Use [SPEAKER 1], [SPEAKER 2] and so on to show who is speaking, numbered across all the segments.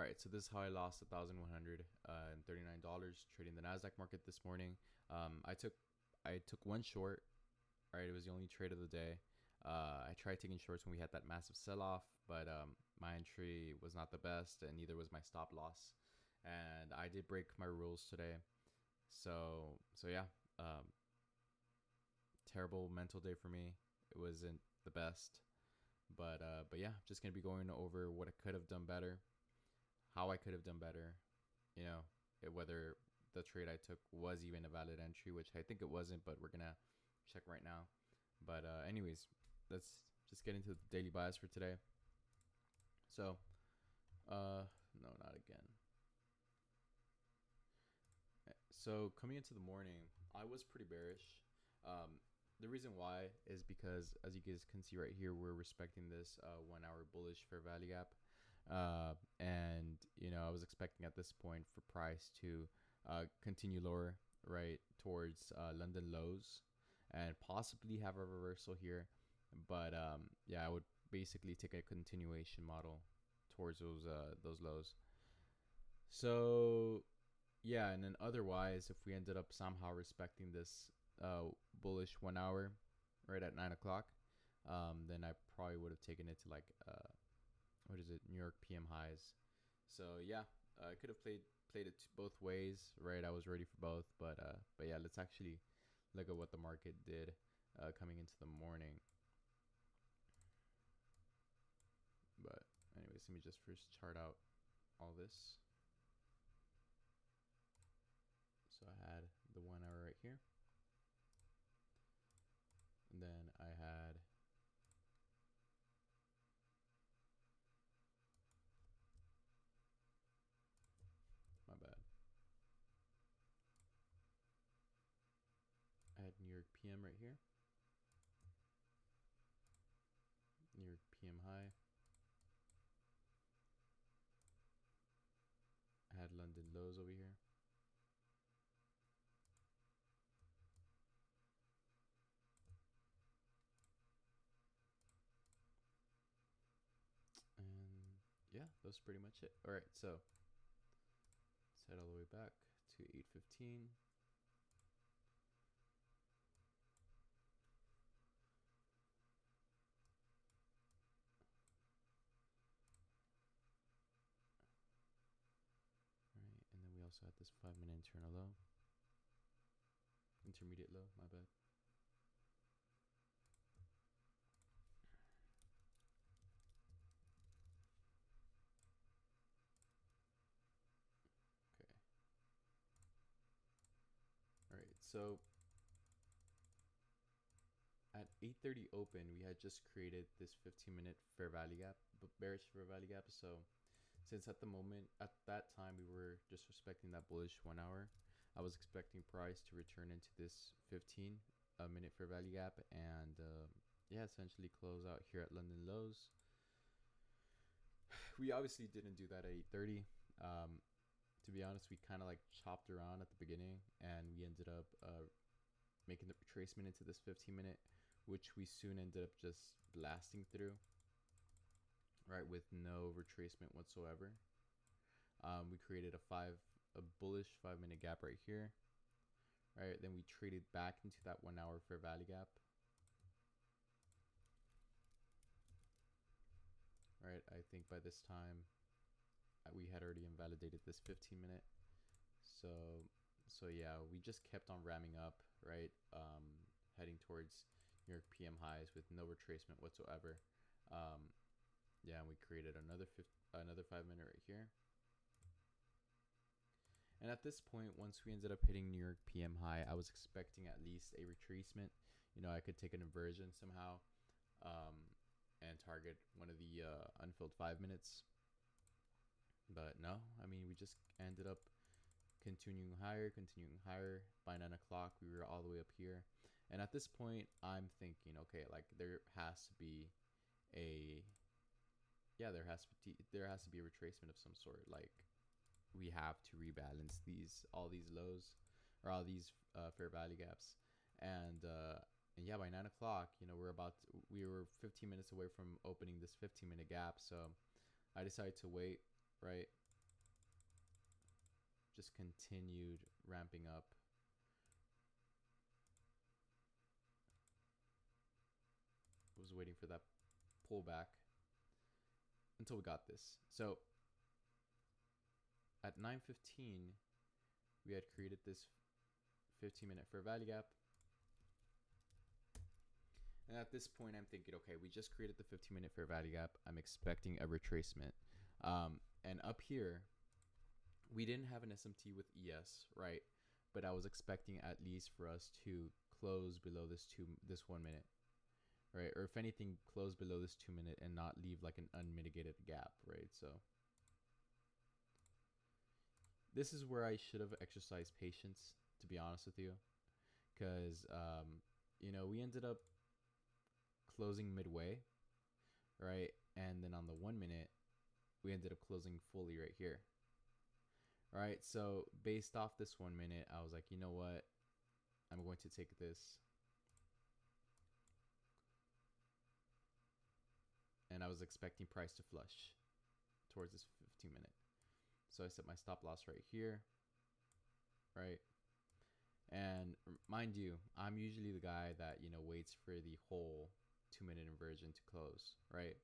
[SPEAKER 1] right, so this is how I lost $1,139 trading the Nasdaq market this morning. I took one short. Right, it was the only trade of the day. I tried taking shorts when we had that massive sell-off, but my entry was not the best, and neither was my stop loss. And I did break my rules today, so yeah, terrible mental day for me. It wasn't the best, but yeah, just gonna be going over what I could have done better, how I could have done better, you know, whether the trade I took was even a valid entry, which I think it wasn't, but we're gonna check right now. But anyways, let's just get into the daily bias for today. So, no, not again. So coming into the morning, I was pretty bearish. The reason why is because, as you guys can see right here, we're respecting this 1 hour bullish fair value gap. And I was expecting at this point for price to continue lower, right, towards London lows, and possibly have a reversal here. But yeah, I would basically take a continuation model towards those lows. So yeah, and then otherwise, if we ended up somehow respecting this bullish 1 hour right at 9 o'clock, then I probably would have taken it to like what is it, New York PM highs. So yeah, I could have played it both ways, right? I was ready for both, but yeah, let's actually look at what the market did coming into the morning. But anyways, let me just first chart out all this. So I had the 1 hour right here, and then I had my bad. I had New York PM right here, New York PM high. I had London lows over here. And yeah, that's pretty much it. All right, so let's head all the way back to 8:15. All right, and then we also had this 5-minute internal low, intermediate low, my bad. Okay. All right, so at 8:30 open, we had just created this 15-minute fair value gap, bearish fair value gap. So since at that time, we were just respecting that bullish 1 hour, I was expecting price to return into this 15-minute fair value gap and yeah, essentially close out here at London lows. We obviously didn't do that at 8:30. To be honest, we kind of like chopped around at the beginning, and we ended up making the retracement into this 15-minute, which we soon ended up just blasting through, right, with no retracement whatsoever. We created a bullish 5-minute gap right here, right? Then we traded back into that 1 hour fair value gap, right? I think by this time we had already invalidated this 15-minute. So yeah, we just kept on ramming up, right? Heading towards New York PM highs with no retracement whatsoever. Yeah, and we created another 5-minute right here. And at this point, once we ended up hitting New York PM high, I was expecting at least a retracement. I could take an inversion somehow and target one of the unfilled 5 minutes. But no, I mean, we just ended up continuing higher. By 9 o'clock, we were all the way up here. And at this point, I'm thinking, okay, like there has to be a retracement of some sort. Like we have to rebalance all these lows or all these fair value gaps. And yeah, by 9 o'clock, we were 15 minutes away from opening this 15-minute gap. So I decided to wait, right? just continued ramping up. Was waiting for that pullback until we got this. So at 9:15, we had created this 15-minute fair value gap. And at this point, I'm thinking, okay, we just created the 15-minute fair value gap. I'm expecting a retracement. And up here, we didn't have an SMT with ES, right? But I was expecting at least for us to close below this 1 minute, right? Or if anything, close below this 2 minute and not leave like an unmitigated gap, right? So this is where I should have exercised patience, to be honest with you, because we ended up closing midway, right? And then on the 1 minute, we ended up closing fully right here. All right, so based off this 1 minute, I was like, you know what? I'm going to take this. And I was expecting price to flush towards this 15 minute. So I set my stop loss right here, right? And mind you, I'm usually the guy that, waits for the whole 2 minute inversion to close, right?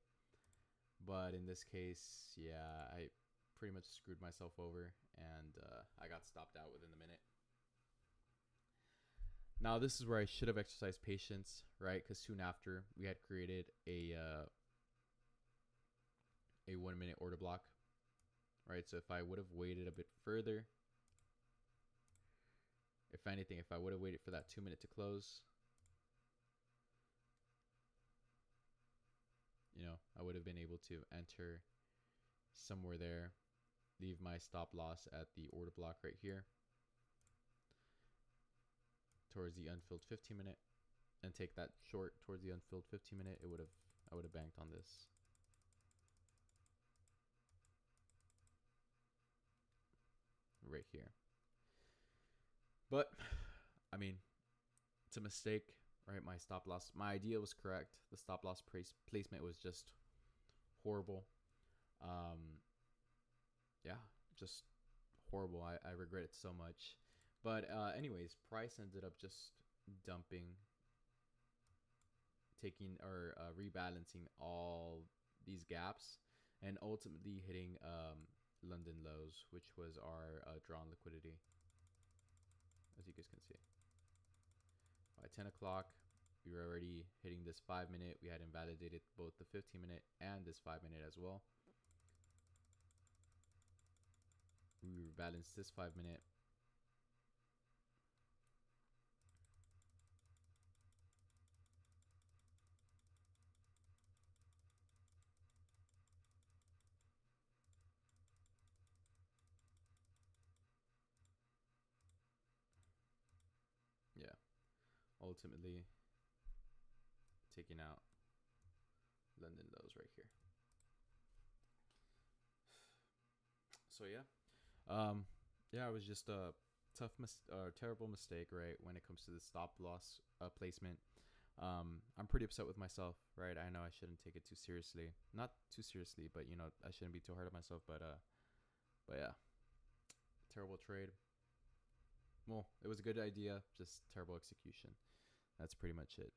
[SPEAKER 1] But in this case, yeah, I pretty much screwed myself over, and I got stopped out within the minute. Now this is where I should have exercised patience, right? Because soon after, we had created a 1 minute order block, right? So if I would have waited a bit further, if anything, if I would have waited for that 2 minute to close, I would have been able to enter somewhere there, leave my stop loss at the order block right here towards the unfilled 15 minute, and take that short towards the unfilled 15 minute. I would have banked on this. Right here. But I mean, it's a mistake, right? My stop loss, my idea was correct. The stop loss placement was just horrible. Yeah, just horrible. I regret it so much. But anyways, price ended up just dumping, taking or rebalancing all these gaps, and ultimately hitting London lows, which was our drawn liquidity, as you guys can see. By 10 o'clock, we were already hitting this 5 minute. We had invalidated both the 15 minute and this 5 minute as well. We rebalanced this 5 minute. Yeah, ultimately taking out London lows right here. So yeah, it was just a terrible mistake, right? When it comes to the stop loss placement. I'm pretty upset with myself, right? I know I shouldn't take it too seriously, not too seriously, but I shouldn't be too hard on myself. But yeah, terrible trade. Well, it was a good idea, just terrible execution. That's pretty much it.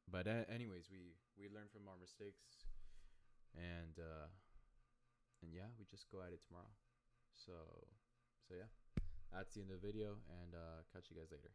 [SPEAKER 1] But anyways, we learn from our mistakes, and yeah, we just go at it tomorrow. So yeah, that's the end of the video, and catch you guys later.